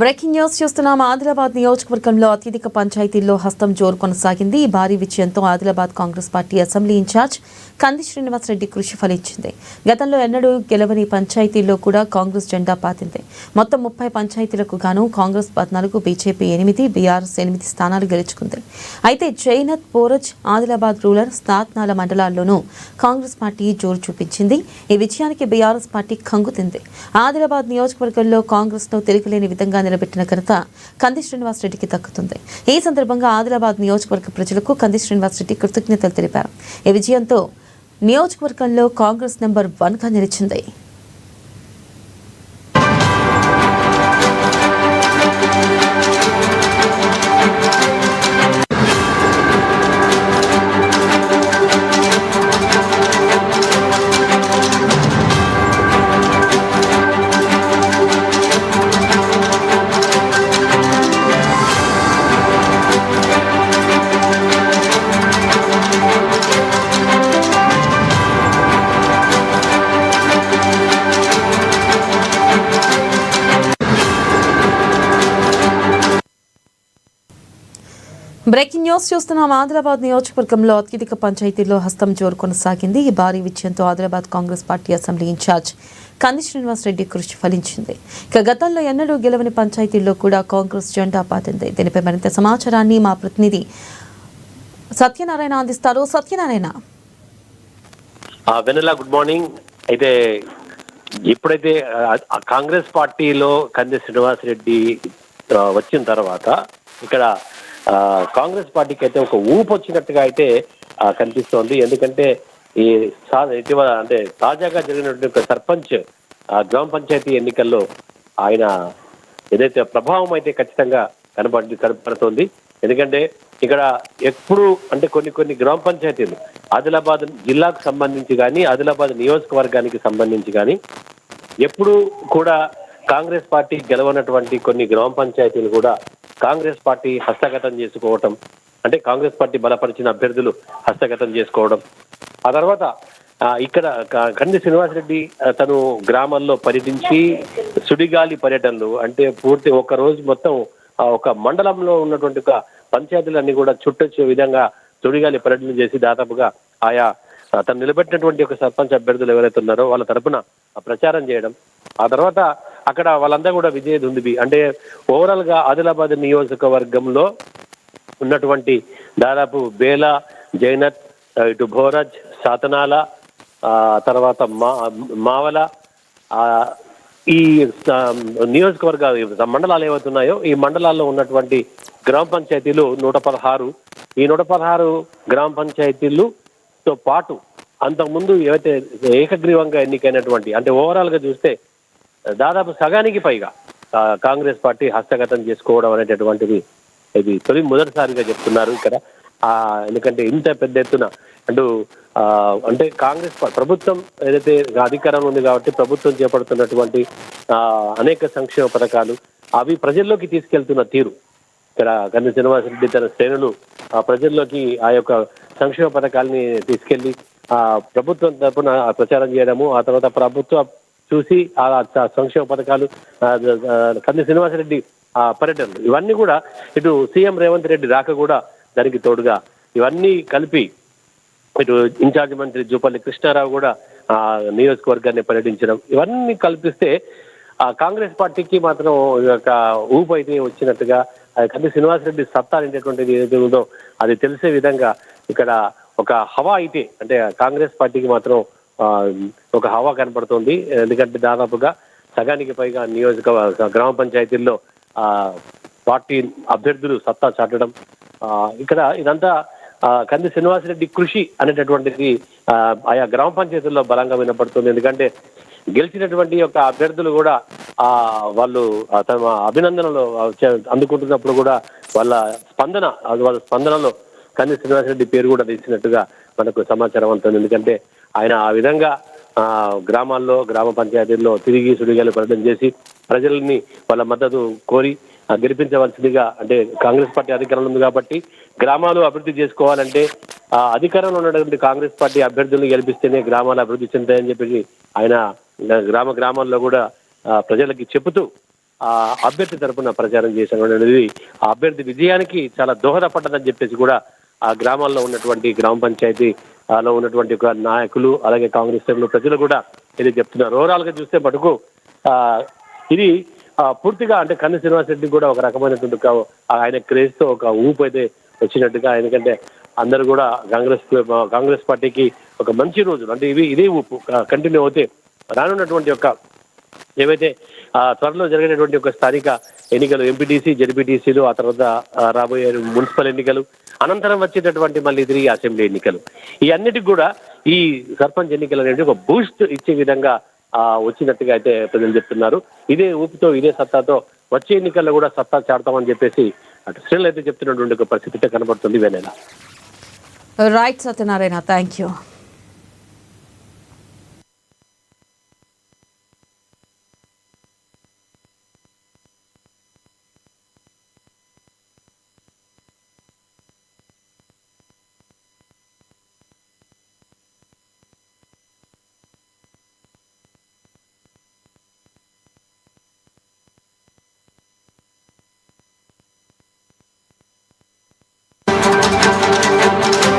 Breaking news చూస్తున్నాం. ఆదిలాబాద్ నియోజకవర్గంలో అత్యధిక పంచాయతీల్లో హస్తం జోరు కొనసాగింది. ఈ భారీ విజయంతో Adilabad Congress party assembly in charge Kandi Srinivasa Reddy కృషి ఫలించింది. గతంలో ఎన్నడూ గెలవని పంచాయతీల్లో కూడా కాంగ్రెస్ జెండా పాతింది. మొత్తం 30 పంచాయతీలకు గాను కాంగ్రెస్ 14, బీజేపీ 8, బీఆర్ఎస్ 8 స్థానాలు గెలుచుకుంది. అయితే జైనత్, పోరజ్, ఆదిలాబాద్ రూరల్, స్నాత్నాల మండలాల్లోనూ కాంగ్రెస్ పార్టీ జోరు చూపించింది. ఈ విజయానికి బీఆర్ఎస్ పార్టీ కంగుతింది. ఆదిలాబాద్ నియోజకవర్గంలో కాంగ్రెస్ ను తిరగలేని విధంగా నిలబెట్టిన ఘనత కంది శ్రీనివాసరెడ్డికి దక్కుతుంది. ఈ సందర్భంగా ఆదిలాబాద్ నియోజకవర్గ ప్రజలకు కంది శ్రీనివాసరెడ్డి కృతజ్ఞతలు తెలిపారు. ఈ విజయంతో నియోజకవర్గంలో కాంగ్రెస్ నెంబర్ 1గా నిలిచింది. బ్రేకింగ్ న్యూస్ చూస్తున్నాం. ఆదిలాబాద్ నియోజకవర్గంలో అత్యధిక పంచాయతీల్లో హస్తం జోరు కొనసాగింది. ఈ భారీ విజయంతో Adilabad Congress party assembly in charge Kandi Srinivasa Reddy కృషి ఫలించింది. ఇక గతంలో ఎన్నడూ గెలవని పంచాయతీల్లో కూడా కాంగ్రెస్ జెండా పాతింది. దీనిపై మరింత సమాచారాన్ని మా ప్రతినిధి సత్యనారాయణ అందిస్తారు. సత్యనారాయణ. వెన్నెల, గుడ్ మార్నింగ్. అయితే ఇప్పుడైతే కాంగ్రెస్ పార్టీలో కంది శ్రీనివాసరెడ్డి వచ్చిన తర్వాత ఇక్కడ కాంగ్రెస్ పార్టీకి అయితే ఒక ఊపు వచ్చినట్టుగా అయితే కనిపిస్తోంది. ఎందుకంటే ఈ ఇటీవల అంటే తాజాగా జరిగినటువంటి సర్పంచ్ గ్రామ పంచాయతీ ఎన్నికల్లో ఆయన ఏదైతే ప్రభావం అయితే ఖచ్చితంగా కనపడుతోంది. ఎందుకంటే ఇక్కడ ఎప్పుడు అంటే కొన్ని గ్రామ పంచాయతీలు ఆదిలాబాద్ జిల్లాకు సంబంధించి కానీ ఆదిలాబాద్ నియోజకవర్గానికి సంబంధించి కానీ ఎప్పుడు కూడా కాంగ్రెస్ పార్టీ గెలవనటువంటి కొన్ని గ్రామ పంచాయతీలు కూడా కాంగ్రెస్ పార్టీ హస్తగతం చేసుకోవటం, అంటే కాంగ్రెస్ పార్టీ బలపరిచిన అభ్యర్థులు హస్తగతం చేసుకోవడం. ఆ తర్వాత ఇక్కడ కంది శ్రీనివాసరెడ్డి తను గ్రామాల్లో పర్యటించి సుడిగాలి పర్యటనలు, అంటే పూర్తి ఒక రోజు మొత్తం ఒక మండలంలో ఉన్నటువంటి ఒక పంచాయతీలన్నీ కూడా చుట్టొచ్చే విధంగా సుడిగాలి పర్యటన చేసి దాదాపుగా ఆయా తను నిలబెట్టినటువంటి ఒక సర్పంచ్ అభ్యర్థులు ఎవరైతే ఉన్నారో వాళ్ళ తరపున ప్రచారం చేయడం. ఆ తర్వాత అక్కడ వాళ్ళంతా కూడా విజయ దుందుబి, అంటే ఓవరాల్ గా ఆదిలాబాద్ నియోజకవర్గంలో ఉన్నటువంటి దాదాపు బేలా, జైనత్, ఇటు భోరజ్, సాతనాల, తర్వాత మావల, ఈ నియోజకవర్గ మండలాలు ఏవైతున్నాయో ఈ మండలాల్లో ఉన్నటువంటి గ్రామ పంచాయతీలు 116. ఈ 116 గ్రామ పంచాయతీలతో పాటు అంతకుముందు ఏవైతే ఏకగ్రీవంగా ఎన్నికైనటువంటి, అంటే ఓవరాల్ గా చూస్తే దాదాపు సగానికి పైగా కాంగ్రెస్ పార్టీ హస్తగతం చేసుకోవడం అనేటటువంటిది ఇది మొదటిసారిగా చెప్తున్నారు ఇక్కడ. ఎందుకంటే ఇంత పెద్ద ఎత్తున అంటే కాంగ్రెస్ ప్రభుత్వం ఏదైతే అధికారంలో ఉంది కాబట్టి ప్రభుత్వం చేపడుతున్నటువంటి అనేక సంక్షేమ పథకాలు అవి ప్రజల్లోకి తీసుకెళ్తున్న తీరు, ఇక్కడ కంది శ్రీనివాసరెడ్డి తన శ్రేణులు ప్రజల్లోకి ఆ యొక్క సంక్షేమ పథకాలని తీసుకెళ్లి ప్రభుత్వం తరఫున ప్రచారం చేయడము, ఆ తర్వాత ప్రభుత్వం చూసి ఆ సంక్షేమ పథకాలు, కంది శ్రీనివాసరెడ్డి పర్యటనలు, ఇవన్నీ కూడా ఇటు సీఎం రేవంత్ రెడ్డి రాక కూడా దానికి తోడుగా ఇవన్నీ కలిపి ఇటు ఇన్ఛార్జ్ మంత్రి జూపల్లి కృష్ణారావు కూడా నియోజకవర్గాన్ని పర్యటించడం, ఇవన్నీ కల్పిస్తే కాంగ్రెస్ పార్టీకి మాత్రం ఒక ఊపు అయితే వచ్చినట్టుగా, కంది శ్రీనివాసరెడ్డి సత్తా అనేటటువంటిది ఏదైతే ఉందో అది తెలిసే విధంగా ఇక్కడ ఒక హవా అయితే, అంటే కాంగ్రెస్ పార్టీకి మాత్రం ఒక హవా కనపడుతోంది. ఎందుకంటే దాదాపుగా సగానికి పైగా గ్రామ పంచాయతీల్లో పార్టీ అభ్యర్థులు సత్తా చాటడం, ఇక్కడ ఇదంతా కంది శ్రీనివాసరెడ్డి కృషి అనేటటువంటిది ఆయా గ్రామ పంచాయతీల్లో బలంగా వినపడుతుంది. ఎందుకంటే గెలిచినటువంటి యొక్క అభ్యర్థులు కూడా వాళ్ళు తమ అభినందనలు అందుకుంటున్నప్పుడు కూడా వాళ్ళ స్పందనలో కంది శ్రీనివాసరెడ్డి పేరు కూడా తీసినట్టుగా మనకు సమాచారం ఉంటుంది. ఎందుకంటే ఆయన ఆ విధంగా గ్రామాల్లో గ్రామ పంచాయతీల్లో తిరిగి సుడిగాలి పర్యటన చేసి ప్రజల్ని వాళ్ళ మద్దతు కోరి గెలిపించవలసిందిగా, అంటే కాంగ్రెస్ పార్టీ అధికారంలో ఉంది కాబట్టి గ్రామాలు అభివృద్ధి చేసుకోవాలంటే అధికారంలో ఉన్నటువంటి కాంగ్రెస్ పార్టీ అభ్యర్థులను గెలిపిస్తేనే గ్రామాలు అభివృద్ధి చెందాయని చెప్పి ఆయన గ్రామాల్లో కూడా ప్రజలకి చెబుతూ అభ్యర్థి తరపున ప్రచారం చేశారు అనేది ఆ అభ్యర్థి విజయానికి చాలా దోహదపడ్డదని చెప్పేసి కూడా ఆ గ్రామాల్లో ఉన్నటువంటి గ్రామ పంచాయతీ లో ఉన్నటువంటి ఒక నాయకులు అలాగే కాంగ్రెస్ ప్రజలు కూడా ఇది చెప్తున్నారు. ఓవరాల్ గా చూస్తే మటుకు ఇది పూర్తిగా అంటే కంది శ్రీనివాస్ రెడ్డి కూడా ఒక రకమైనటువంటి ఆయన క్రేజ్ తో ఒక ఊపు అయితే వచ్చినట్టుగా, ఎందుకంటే అందరూ కూడా కాంగ్రెస్ పార్టీకి ఒక మంచి రోజులు అంటే ఇదే ఊపు కంటిన్యూ అవుతే రానున్నటువంటి యొక్క ఏవైతే త్వరలో జరిగినటువంటి ఒక స్థానిక ఎన్నికలు ఎంపీటీసీ జెడ్పీటీసీలు, ఆ తర్వాత రాబోయే మున్సిపల్ ఎన్నికలు, అనంతరం వచ్చేటటువంటి మళ్ళీ తిరిగి అసెంబ్లీ ఎన్నికలు, ఈ అన్నిటికి కూడా ఈ సర్పంచ్ ఎన్నికలు అనేది ఒక బూస్ట్ ఇచ్చే విధంగా వచ్చినట్టుగా అయితే ప్రజలు చెప్తున్నారు. ఇదే ఊపుతో ఇదే సత్తాతో వచ్చే ఎన్నికల్లో కూడా సత్తా చాడతామని చెప్పేసి అటు శ్రేణులు అయితే చెప్తున్నటువంటి ఒక పరిస్థితి కనబడుతుంది. వేనేలా రైట్ సత్యనారాయణ, థ్యాంక్ యూ.